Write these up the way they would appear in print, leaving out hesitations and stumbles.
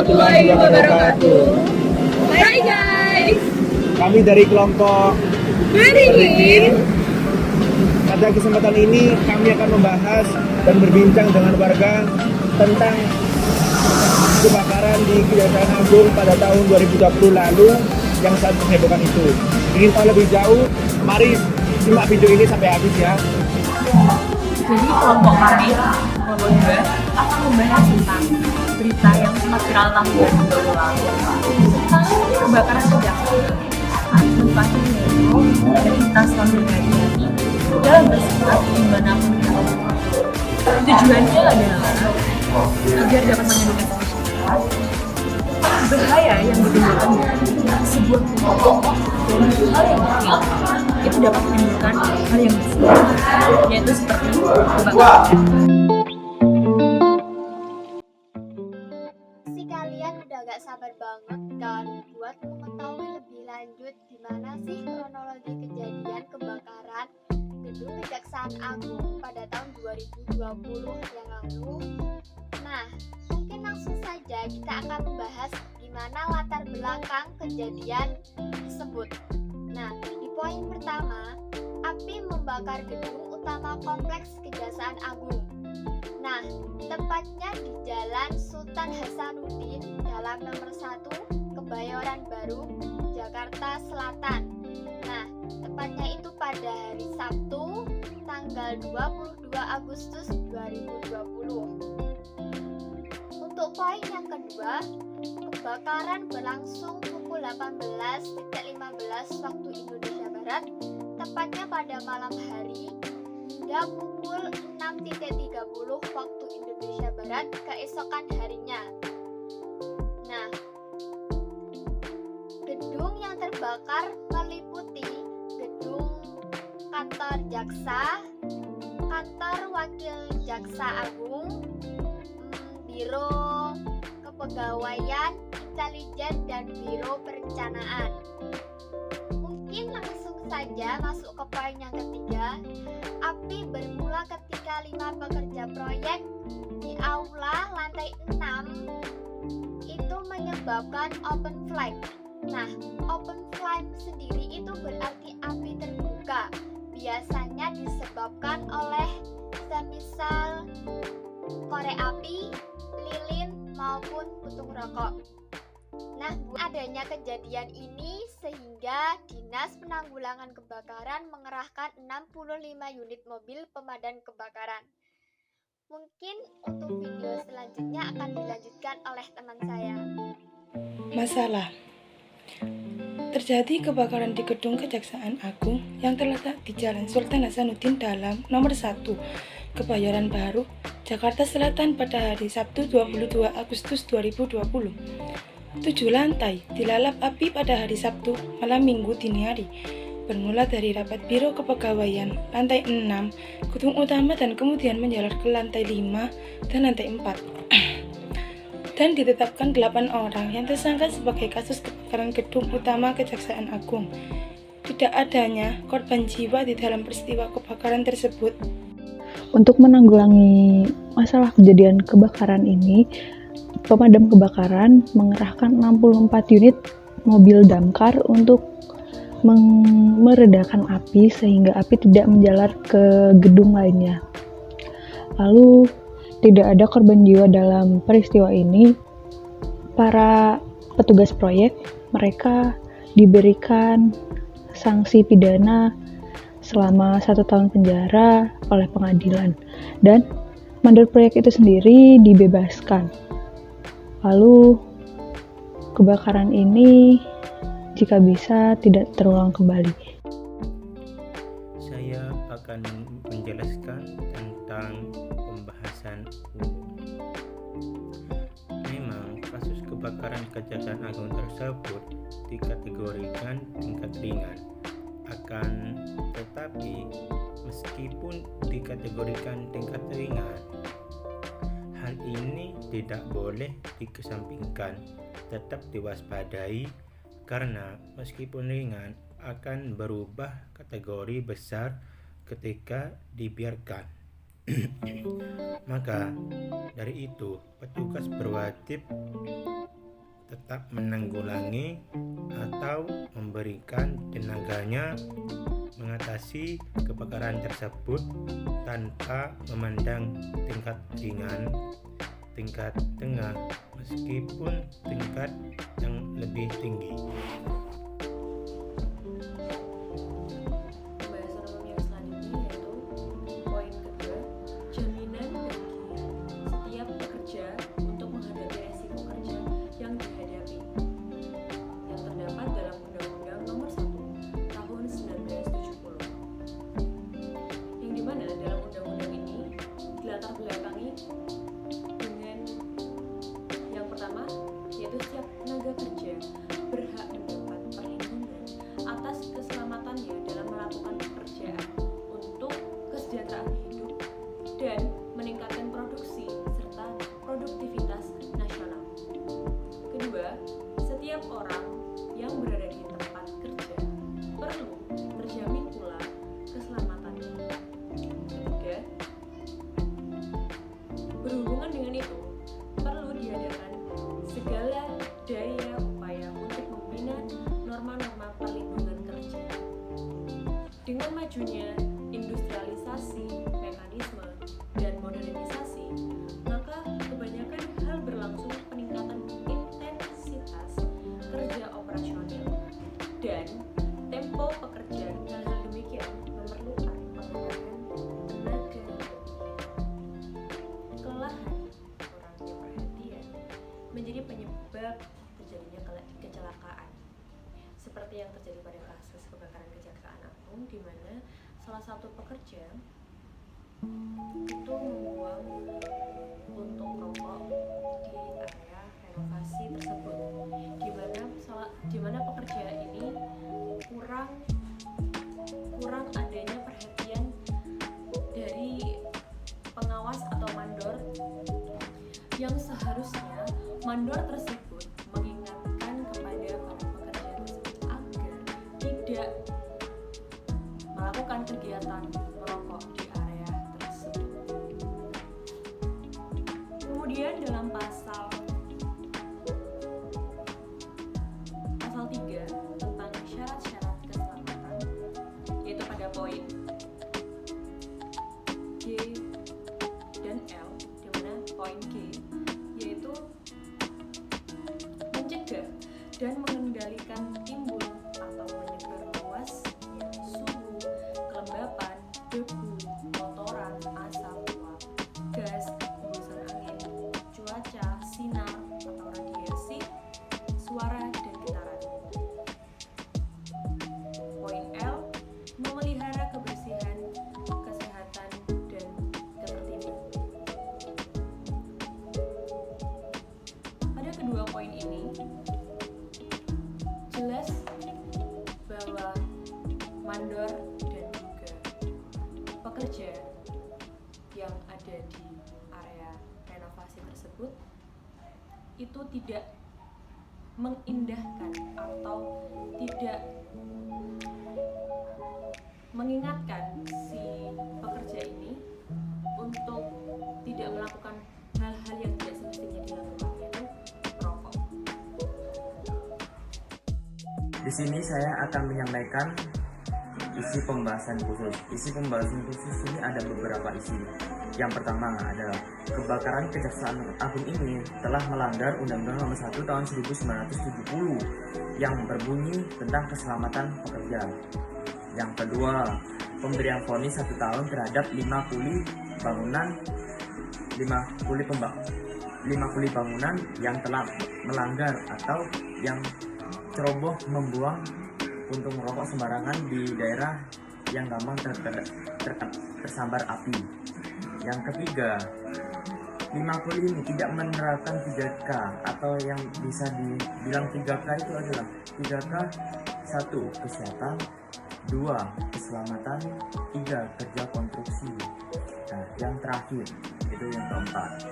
warahmatullahi wabarakatuh. Hai guys, Kami dari kelompok Beringin. Pada kesempatan ini kami akan membahas dan berbincang dengan warga tentang kebakaran di Kejaksaan Agung pada tahun 2020 lalu yang sangat menghebohkan itu. Ingin tahu lebih jauh, mari simak video ini sampai habis ya. Jadi kelompok kami, kelompok gue, akan membahas tentang berita yang sempat viral tahun 2020 lalu tentang kebakaran kejaksaan. Tempatnya metro dan kita selalu berhati-hati dalam bersikap dimanapun berada. Tujuannya adalah agar dapat mengendalikan masyarakat bahaya yang ditimbulkan dari sebuah kelompok dan hal yang kecil itu dapat menimbulkan hal yang besar, yaitu seperti kebakaran. Si kalian udah gak sabar banget kan buat mengetahui lebih lanjut gimana sih kronologi kejadian kebakaran gedung Kejaksaan Agung pada tahun 2020 yang lalu. Nah, mungkin langsung saja kita akan membahas gimana latar belakang kejadian tersebut. Nah, di poin pertama, api membakar gedung utama kompleks Kejaksaan Agung. Nah, tepatnya di Jalan Sultan Hasanuddin dalam nomor 1 Kebayoran Baru, Jakarta Selatan. Nah, tepatnya itu pada hari Sabtu tanggal 22 Agustus 2020. Untuk poin yang kedua, kebakaran berlangsung pukul 18.15 waktu Indonesia Barat, tepatnya pada malam hari hingga pukul 6.30 waktu Indonesia Barat keesokan harinya. Nah, gedung yang terbakar meliputi gedung kantor jaksa, kantor wakil jaksa agung, biro kepegawaian, intelijen, dan biro perencanaan. Mungkin langsung saja masuk ke poin yang ketiga. Api bermula ketika 5 pekerja proyek di aula lantai 6 itu menyebabkan open flame. Nah, open flame sendiri itu berarti api terbuka. Biasanya disebabkan oleh semisal korek api, lilin, maupun puntung rokok. Nah, adanya kejadian ini sehingga Dinas Penanggulangan Kebakaran mengerahkan 65 unit mobil pemadam kebakaran. Mungkin untuk video selanjutnya akan dilanjutkan oleh teman saya. Masalah terjadi kebakaran di gedung Kejaksaan Agung yang terletak di Jalan Sultan Hasanuddin dalam nomor 1 Kebayoran Baru, Jakarta Selatan pada hari Sabtu 22 Agustus 2020. 7 lantai dilalap api pada hari Sabtu malam Minggu dini hari. Bermula dari rapat biro kepegawaian lantai 6 gedung utama dan kemudian menjalar ke lantai 5 dan lantai 4. Dan ditetapkan 8 orang yang tersangka sebagai kasus kebakaran gedung utama Kejaksaan Agung. Tidak adanya korban jiwa di dalam peristiwa kebakaran tersebut. Untuk menanggulangi masalah kejadian kebakaran ini, pemadam kebakaran mengerahkan 64 unit mobil damkar untuk meredakan api sehingga api tidak menjalar ke gedung lainnya. Lalu tidak ada korban jiwa dalam peristiwa ini. Para petugas proyek mereka diberikan sanksi pidana selama 1 tahun penjara oleh pengadilan dan mandor proyek itu sendiri dibebaskan. Lalu kebakaran ini jika bisa tidak terulang kembali. Saya akan menjelaskan tentang pembahasan umum. Memang kasus kebakaran Kejaksaan Agung tersebut dikategorikan tingkat ringan. Akan tetapi meskipun dikategorikan tingkat ringan, hal ini tidak boleh dikesampingkan, tetap diwaspadai karena meskipun ringan akan berubah kategori besar ketika dibiarkan. Maka dari itu, petugas berwajib tetap menanggulangi atau memberikan tenaganya mengatasi kebakaran tersebut tanpa memandang tingkat ringan, tingkat tengah, meskipun tingkat yang lebih tinggi. Pembahasan umum yang selanjutnya yaitu poin kedua, jaminan bagi setiap pekerja untuk menghadapi resiko kerja yang dihadapi, yang terdapat dalam Undang-Undang Nomor 1 Tahun 1970, yang dimana dalam undang-undang ini dilatar belakangi dengan yang pertama, yaitu setiap tenaga kerja berhak mendapat perlindungan atas keselamatannya dalam melakukan pekerjaan untuk kesejahteraan hidup dan meningkatkan produksi serta produktivitas nasional. Kedua, setiap orang yang berada di tempat kerja perlu terjamin pula keselamatannya. Ketiga, berhubungan dengan itu, perlu diadakan segala daya upaya untuk membina norma-norma perlindungan kerja. Dengan majunya industrialisasi, mekanisme, dan modernisasi, maka kebanyakan hal berlangsung peningkatan intensitas kerja operasional dan tempo pekerja. Hal-hal demikian memerlukan pengembangan tenaga kelelahan, kurangnya perhatian menjadi penyebab terjadinya kecelakaan, seperti yang terjadi pada kasus kebakaran Kejaksaan Agung, di mana salah satu pekerja itu membuang puntung rokok di area renovasi tersebut, di mana pekerja ini kurang adanya perhatian dari pengawas atau mandor, yang seharusnya mandor tersebut mengingatkan kepada para pekerja tersebut agar tidak melakukan kegiatan merokok di area tersebut. Kemudian dalam pasal 3 tentang syarat-syarat keselamatan, yaitu pada poin G dan L, di mana poin G yaitu mencegah dan mengendalikan timbul atau menyebar luasnya suhu, kelembapan, debu, kotoran, asap, uap, gas, hembusan angin, cuaca, sinar atau radiasi, suara, dan getaran. Poin L, memelihara kebersihan, kesehatan, dan ketertiban. Pada kedua poin ini, jelas bahwa mandor dan juga pekerja yang ada di area renovasi tersebut itu tidak mengindahkan atau tidak mengingatkan si pekerja ini untuk tidak melakukan hal-hal yang tidak semestinya dilakukan, yaitu merokok. Di sini saya akan menyampaikan isi pembahasan khusus. Isi pembahasan khusus ini ada beberapa isi. Yang pertama adalah kebakaran Kejaksaan Agung ini telah melanggar Undang-Undang Nomor 1 Tahun 1970 yang berbunyi tentang keselamatan pekerja. Yang kedua, pemberian vonis 1 tahun terhadap 5 kuli bangunan yang telah melanggar atau yang ceroboh membuang puntung rokok sembarangan di daerah yang gampang tersambar api. Yang ketiga, 5 kuli ini tidak menerapkan 3K atau yang bisa dibilang 3K itu adalah 3K: 1. Kesehatan, 2. Keselamatan, 3. Kerja konstruksi. Nah, yang terakhir itu yang keempat,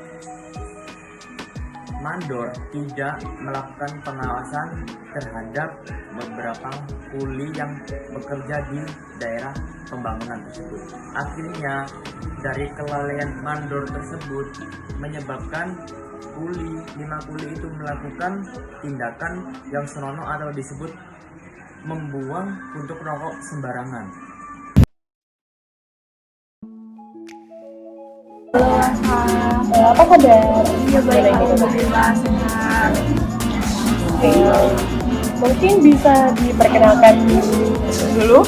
5 mandor tidak melakukan pengawasan terhadap beberapa kuli yang bekerja di daerah pembangunan tersebut. Akhirnya dari kelalaian mandor tersebut menyebabkan 5 kuli itu melakukan tindakan yang senonoh atau disebut membuang puntung rokok sembarangan. Apa kabar? Iya baik, alhamdulillah sehat. Mungkin bisa diperkenalkan dulu.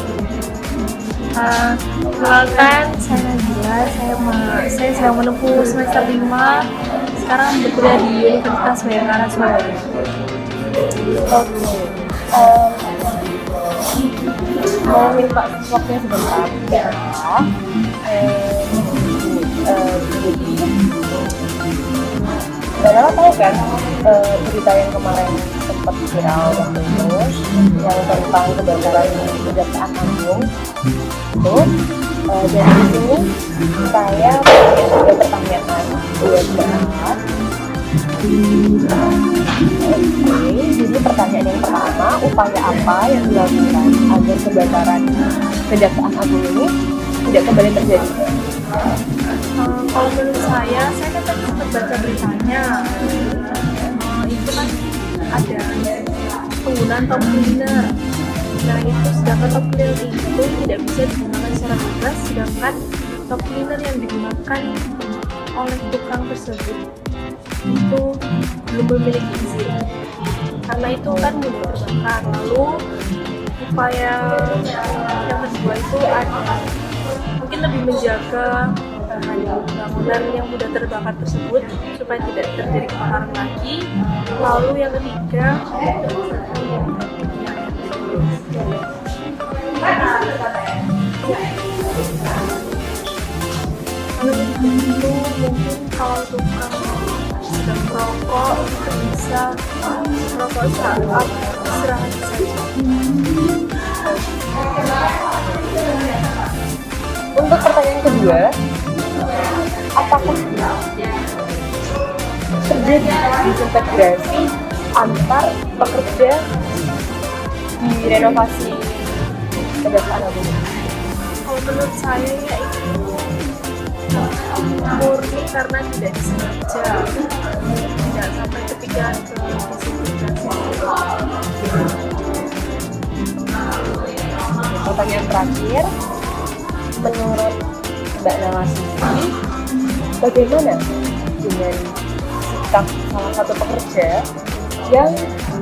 Kenalkan, saya Nabila. Saya sedang menempuh semester 5. Sekarang berkuliah di Universitas Bayangkara Surabaya. Oke. Mau minta waktunya sebentar ya. Bapak tahu kan berita yang kemarin sempat viral waktu itu yang tentang kebakaran Kejaksaan Agung itu. Dari sini saya punya 3 pertanyaan buat Bapak. Oke, jadi pertanyaan yang pertama, upaya apa yang dilakukan agar kebakaran Kejaksaan Agung ini tidak kembali terjadi? Kalau menurut saya kan tadi sempat baca beritanya, itu kan ada penggunaan top cleaner. Nah itu sedangkan top cleaner itu tidak bisa digunakan secara bebas, sedangkan top cleaner yang digunakan oleh tukang tersebut itu belum memiliki izin. Karena itu kan mudah terbakar. Lalu upaya yang kedua itu adalah mungkin lebih menjaga bangunan yang mudah terbakar tersebut supaya tidak terjadi kebakaran lagi. Lalu yang ketiga itu mungkin kalau tukang sedang merokok itu bisa merokok saat istirahat saja. Untuk pertanyaan kedua, apakah terjadi disintegrasi antar pekerja di renovasi Kejaksaan Agung? Kalau menurut saya ya itu murni karena tidak disengaja, tidak sampai kepikiran ke disintegrasi. Pertanyaan terakhir, menurut Mbak Nawasiti, bagaimana dengan sikap salah satu pekerja yang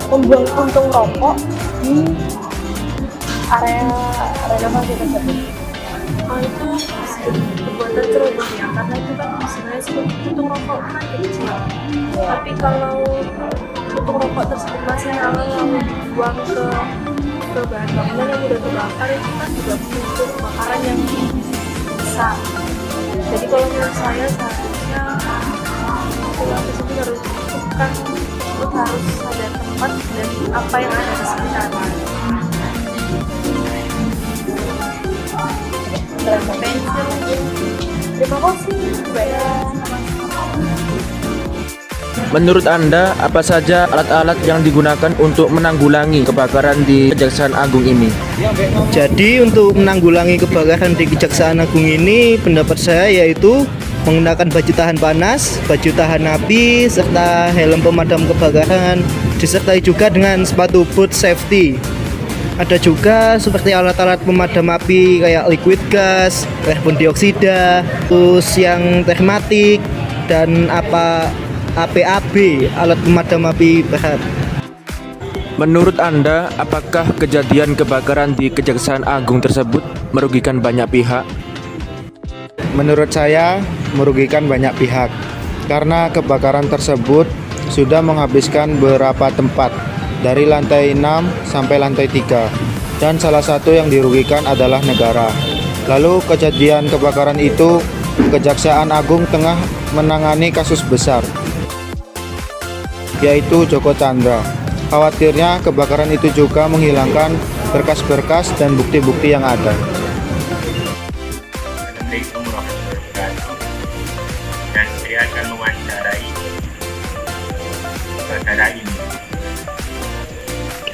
membuang puntung rokok di area renovasi tersebut? Itu perbuatan ceroboh ya, karena itu kan sebenarnya puntung rokok kan kecil. Tapi kalau puntung rokok tersebut masih halal lalu dibuang ke bahan bangunan yang mudah terbakar, itu kan juga muncul kebakaran yang besar. Jadi kalau menurut saya seharusnya pulang tersebut harus bukan harus ada tempat dan apa yang ada di sekitar. Terima kasih. Menurut Anda, apa saja alat-alat yang digunakan untuk menanggulangi kebakaran di Kejaksaan Agung ini? Jadi untuk menanggulangi kebakaran di Kejaksaan Agung ini, pendapat saya yaitu menggunakan baju tahan panas, baju tahan api, serta helm pemadam kebakaran, disertai juga dengan sepatu boot safety. Ada juga seperti alat-alat pemadam api kayak liquid gas, karbon dioksida, terus yang termatik, dan APAB, alat pemadam api berat. Menurut Anda, apakah kejadian kebakaran di Kejaksaan Agung tersebut merugikan banyak pihak? Menurut saya, merugikan banyak pihak karena kebakaran tersebut sudah menghabiskan beberapa tempat dari lantai 6 sampai lantai 3, dan salah satu yang dirugikan adalah negara. Lalu kejadian kebakaran itu, Kejaksaan Agung tengah menangani kasus besar, yaitu Joko Chandra. Khawatirnya kebakaran itu juga menghilangkan berkas-berkas dan bukti-bukti yang ada. Assalamualaikum warahmatullahi wabarakatuh. Dan saya akan mewawancarai acara ini.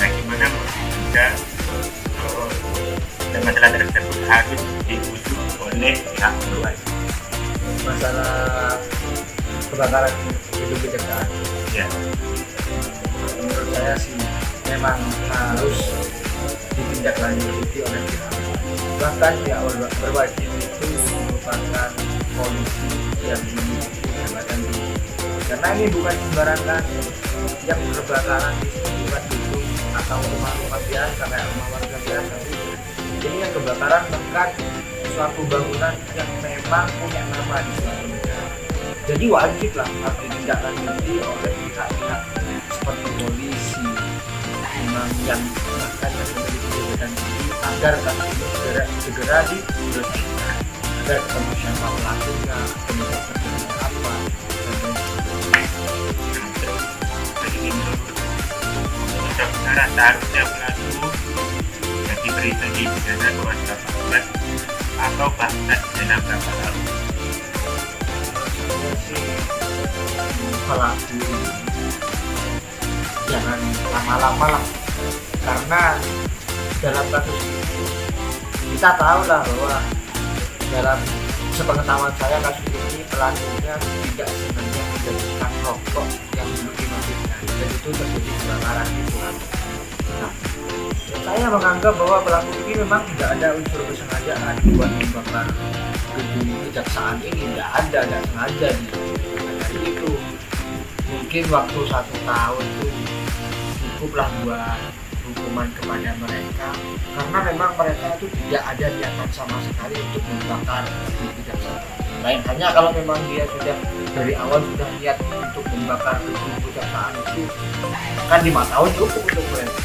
Nah, gimana menurut Anda masalah tersebut harus diusut oleh pihak berwajib? Masalah kebakaran gedung kejaksaan, Ya, menurut saya sih memang harus ditindaklanjuti oleh pihak bahkan pihak berwajib itu merupakan polisi yang memiliki jabatan tinggi, karena ini bukan sembarangan yang kebakaran di sekitar gedung atau rumah-rumah biasa kayak rumah warga biasa. Ini yang kebakaran bahkan suatu bangunan yang memang punya nama di suatu negara. Jadi wajib lah harus ditindaklanjuti oleh pihak-pihak seperti polisi, memang yang bahkan yang memiliki jabatan tinggi, agar kasus ini segera diselesaikan, agar ketemu siapa pelakunya, penyebab terjadinya apa. jadi menurut seharusnya pelaku diberi sanksi pidana 2 bulan atau bahkan denda berapa tahun. Pelaku jangan lama-lama lah, karena dalam kasus ini kita tahu lah bahwa dalam sepengetahuan saya kasus ini pelakunya tidak sebenarnya menjadikan rokok yang dulu dimatikan dan itu terjadi kebakaran itu. Nah, saya menganggap bahwa pelaku ini memang tidak ada unsur kesengajaan buat membakar gedung kejaksaan ini, tidak sengaja itu. Mungkin waktu 1 tahun itu cukuplah buat hukuman kepada mereka, karena memang mereka itu tidak ada niatan sama sekali untuk membakar gedung kejaksaan. Lain hanya kalau memang dia sudah dari awal sudah niat untuk membakar gedung kejaksaan itu kan 5 tahun cukup untuk mereka.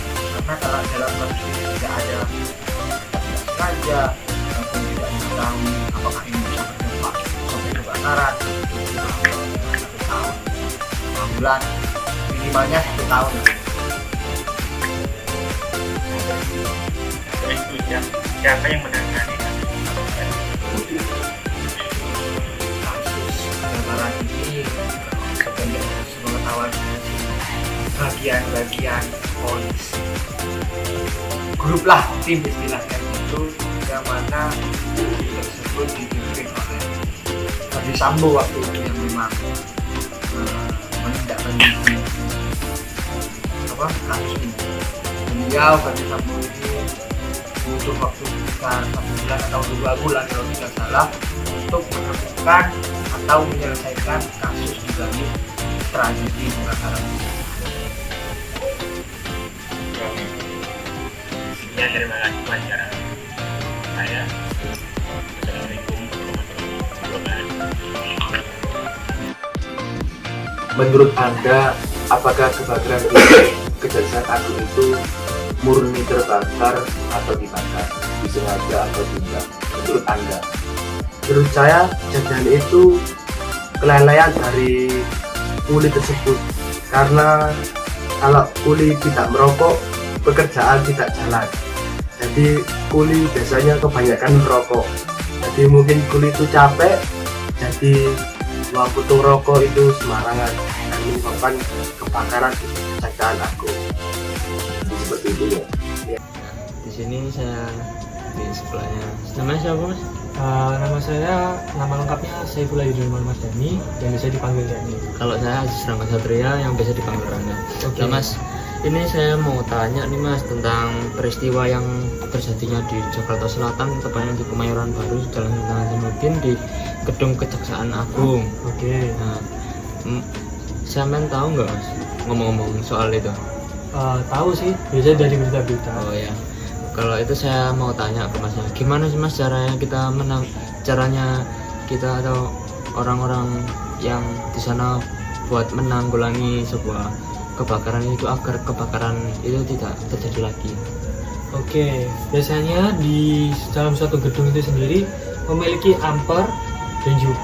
Karena kalau dalam kasus ini tidak ada sengaja ataupun tidak mengetahui apakah ini bisa berdampak sampai kebakaran, itu 1 tahun, 6 bulan, minimalnya 1 tahun. Itu siapa yang menangani kasus kebakaran ini? Sepengetahuan bagian polisi, grup lah, tim istilahnya itu, yang mana tersebut dipimpin oleh Ferdy Sambo waktu itu, yang memang menindaklanjuti kasus ini. Beliau Ferdy Sambo ini butuh waktu sekitar 1 bulan atau 2 bulan kalau tidak salah untuk menemukan atau menyelesaikan kasus di balik tragedi kebakaran. Ya, terima kasih wawancara saya. Assalamualaikum warahmatullahi wabarakatuh. Menurut Anda, apakah kebakaran di Kejaksaan Agung itu murni terbakar atau dibakar, disengaja atau tidak? Menurut Anda? Menurut saya, kejadian itu kelalaian dari kuli tersebut, karena kalau kuli tidak merokok, pekerjaan tidak jalan. Jadi kuli biasanya kebanyakan merokok, jadi mungkin kuli itu capek, jadi uang putung rokok itu sembarangan dan menyebabkan kebakaran di Kejaksaan Agung. Seperti itu ya. Di sini saya di sebelahnya. Namanya siapa, Mas? Nama lengkapnya Saifullah Yudhirman Madani dan bisa dipanggil Dani. Kalau saya Aziz Rangga Satria yang biasa dipanggil Rangga. Oke. Nah, Mas, ini saya mau tanya nih, Mas, tentang peristiwa yang terjadinya di Jakarta Selatan, tepatnya di Kemayoran Baru, Jalan Sultan Hasanuddin, di gedung Kejaksaan Agung. Oke. Nah, sampean tahu nggak, Mas, ngomong-ngomong soal itu? Tahu sih, biasanya dari berita-berita. Oh ya, kalau itu saya mau tanya ke Masnya, gimana sih, Mas, caranya kita atau orang-orang yang di sana buat menanggulangi sebuah kebakaran itu agar kebakaran itu tidak terjadi lagi? Oke, biasanya di dalam suatu gedung itu sendiri memiliki amper dan juga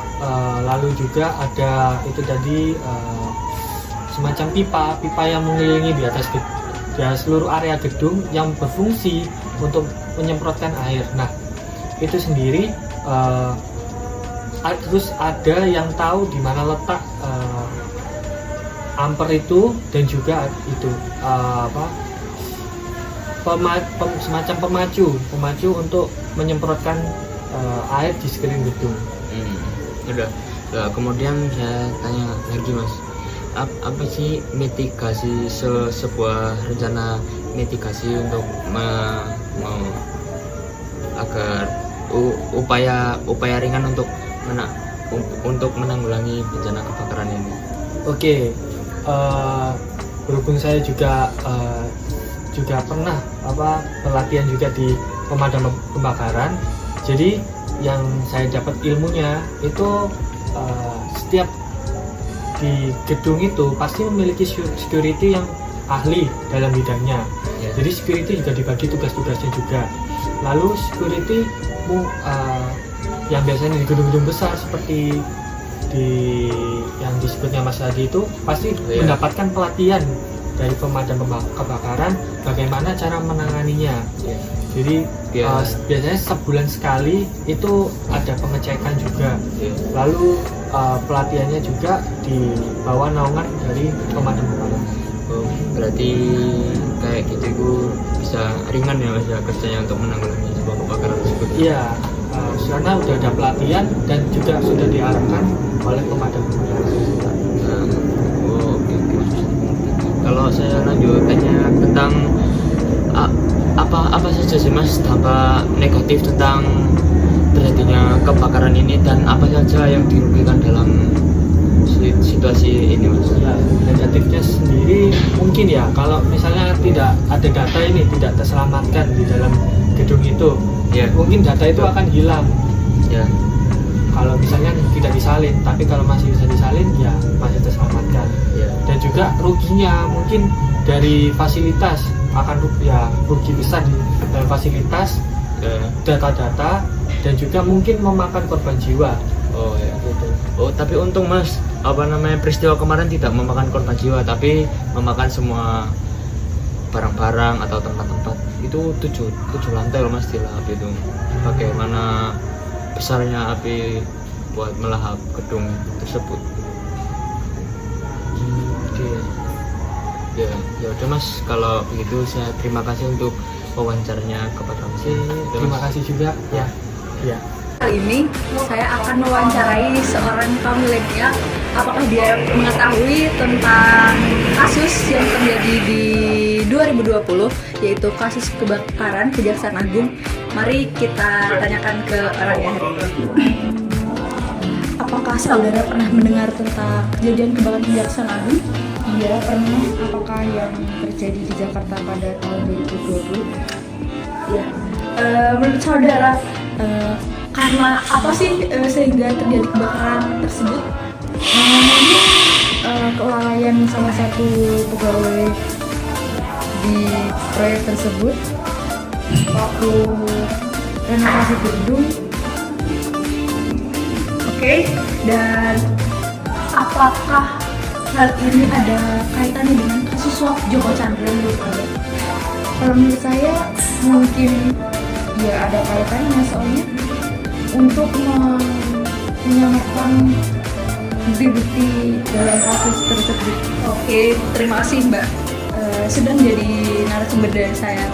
lalu juga ada itu tadi semacam pipa yang mengelilingi di atas seluruh area gedung yang berfungsi untuk menyemprotkan air. Nah, itu sendiri terus ada yang tahu di mana letak amper itu dan juga itu semacam pemacu untuk menyemprotkan air di sekeliling gedung. Udah. Nah, kemudian saya tanya lagi Mas, apa sih mitigasi sebuah rencana mitigasi untuk agar upaya ringan untuk menanggulangi bencana kebakaran ini? Oke, berhubung saya juga pernah pelatihan juga di pemadam kebakaran, jadi yang saya dapat ilmunya itu setiap di gedung itu pasti memiliki security yang ahli dalam bidangnya. Jadi security juga dibagi tugas-tugasnya juga. Lalu security yang biasanya di gedung-gedung besar seperti yang disebutnya Mas Hadi itu pasti mendapatkan pelatihan dari pemadam kebakaran bagaimana cara menanganinya. Jadi biasanya sebulan sekali itu ada pengecekan juga. Lalu pelatihannya juga di bawah naungan dari pemadam kebakaran. Berarti kayak gitu itu bisa ringan ya Mas ya kerjanya untuk menanggulangi sebuah kebakaran tersebut? Iya, karena sudah ada pelatihan dan juga sudah diarahkan oleh pemadam kebakaran. Oke. Kalau saya lanjut tanya tentang apa saja sih Mas dampak negatif tentang terjadinya kebakaran ini dan apa saja yang dirugikan dalam situasi ini Mas? Ya, negatifnya sendiri mungkin ya kalau misalnya tidak ada data ini tidak terselamatkan di dalam gedung itu, mungkin data itu akan hilang. Kalau misalnya tidak disalin, tapi kalau masih bisa disalin ya masih terselamatkan. Dan juga ruginya mungkin dari fasilitas akan rugi besar di dalam fasilitas, data-data, dan juga mungkin memakan korban jiwa. Tapi untung Mas, peristiwa kemarin tidak memakan korban jiwa, tapi memakan semua barang-barang atau tempat-tempat. Itu 7 lantai loh Mas, gila api itu. Bagaimana besarnya api buat melahap gedung tersebut. Ya udah Mas, kalau begitu saya terima kasih untuk wawancaranya kepada Mas. Terima kasih juga ya. Kali ini saya akan mewawancarai seorang kaum milenial, apakah dia mengetahui tentang kasus yang terjadi di 2020, yaitu kasus kebakaran Kejaksaan Agung. Mari kita tanyakan ke orangnya hari ini. Apakah saudara pernah mendengar tentang kejadian kebakaran Kejaksaan Agung? Iya, pernah. Apakah yang terjadi di Jakarta pada tahun 2020? Ya, menurut saudara, karena apa sih sehingga terjadi kebakaran tersebut? Mungkin kelalaian salah satu pegawai di proyek tersebut waktu renovasi gedung. Oke, dan apakah hal ini ada kaitannya dengan kasus suap Joko Chandra menurut Anda? Kalau menurut saya mungkin ya ada kaitannya, soalnya untuk menyamakan bukti-bukti dalam kasus tersebut. Oke, terima kasih Mbak sudah menjadi narasumber dari saya.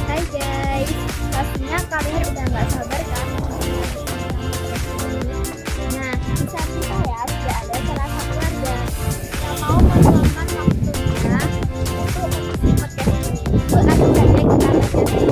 Hai guys, pastinya kalian udah gak sabar kan? Nah, di samping saya sudah ada salah satu warga yang mau meluangkan waktunya untuk mengisi podcast ini. Langsung saja kita lanjut ya.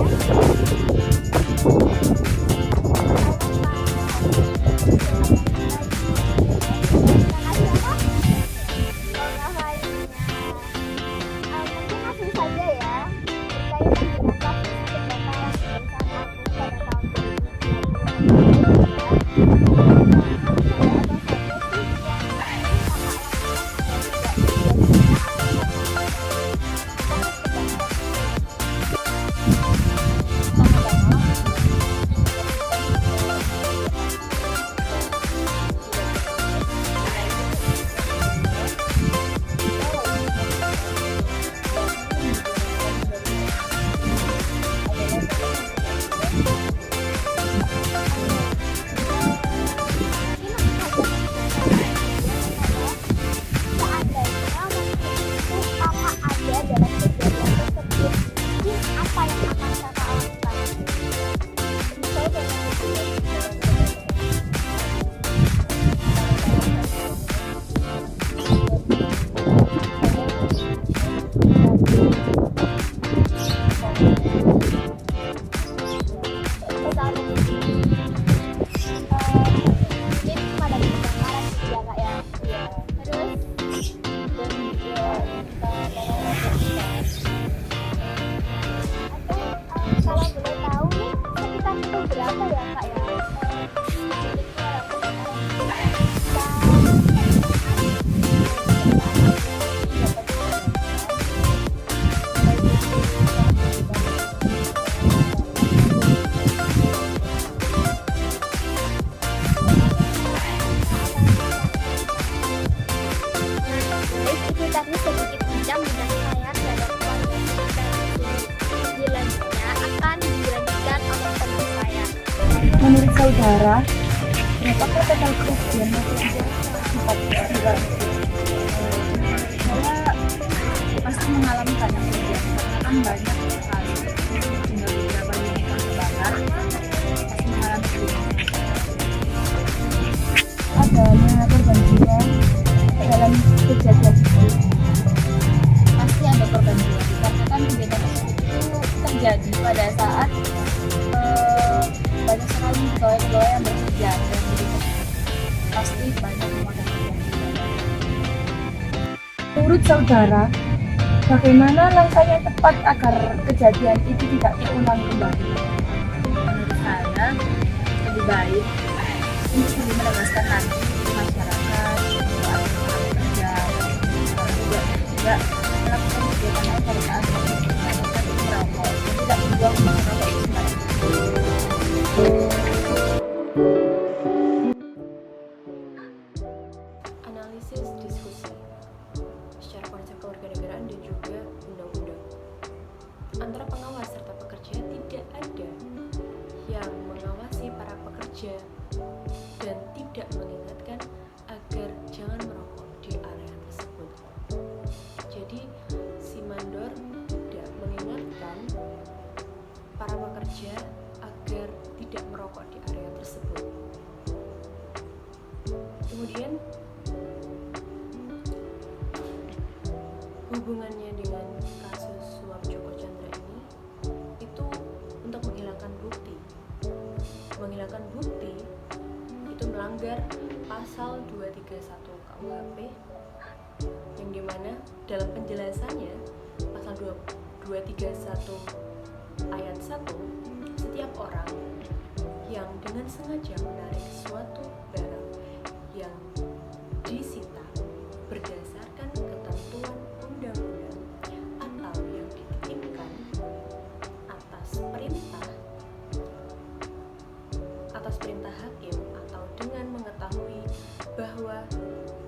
Berapakah total kerugian material akibat peristiwa itu? Saya pasti mengalami banyak kerugian, karena kan banyak sekali tinggal beberapa unit terbakar, pasti mengalami kerugian. Adanya korban jiwa dalam kejadian itu, pasti ada korban jiwa, karena kan kejadian tersebut itu terjadi pada saat banyak sekali pegawai-pegawai yang bekerja dan jadi pasti banyak memakan korban jiwa. Menurut saudara, bagaimana langkah yang tepat agar kejadian itu tidak terulang kembali? Menurut saya, lebih baik untuk lebih menegaskan lagi masyarakat soal kerja, juga melakukan kegiatan yang pada saat merokok, tidak membuang merokok itu sembarangan. Analisis diskusi secara konsep kewarganegaraan dan juga undang-undang. Antara pengawas serta pekerja tidak ada yang mengawasi para pekerja dan tidak mengingatkan agar jangan merokok di area tersebut. Jadi si mandor tidak mengingatkan para pekerja agar tidak merokok di area tersebut. Kemudian hubungannya dengan kasus suap Joko Chandra ini itu untuk menghilangkan bukti. Menghilangkan bukti itu melanggar pasal 231 KUHP yang dimana dalam penjelasannya pasal 231 ayat 1, setiap orang yang dengan sengaja menarik suatu barang yang disita berdasarkan ketentuan undang-undang atau yang dititipkan atas perintah hakim atau dengan mengetahui bahwa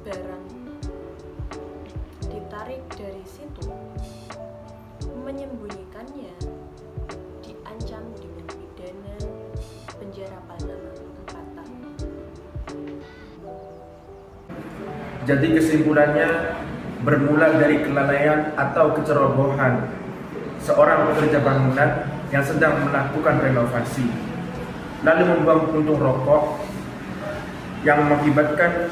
barang ditarik dari situ, menyembunyikannya diancam dengan pidana penjara paling lama 4 tahun. Jadi kesimpulannya bermula dari kelalaian atau kecerobohan seorang pekerja bangunan yang sedang melakukan renovasi, lalu membuang puntung rokok yang mengakibatkan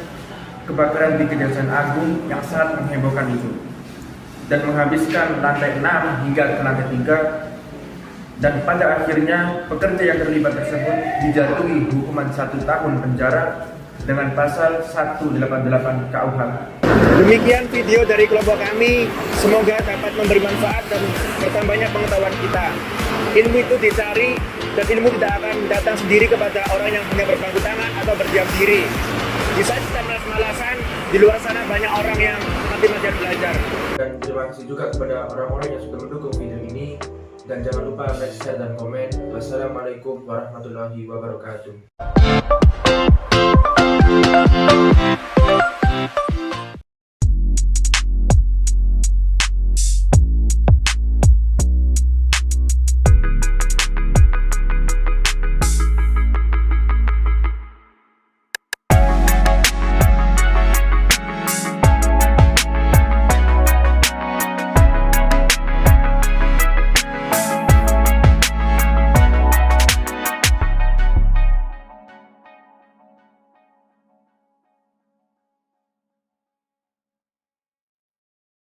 kebakaran di Kejaksaan Agung yang sangat menghebohkan itu, dan menghabiskan lantai 6 hingga ke lantai 3, dan pada akhirnya pekerja yang terlibat tersebut dijatuhi hukuman 1 tahun penjara dengan pasal 188 KUHP. Demikian video dari kelompok kami, semoga dapat memberi manfaat dan bertambahnya pengetahuan kita. Ilmu itu dicari dan ilmu tidak akan datang sendiri kepada orang yang punya berpangku tangan atau berdiam diri. Bisa kita malas-malasan, di luar sana banyak orang yang mati-matian belajar. Dan terima kasih juga kepada orang-orang yang sudah mendukung video ini. Dan jangan lupa like, share, dan komen. Wassalamualaikum warahmatullahi wabarakatuh.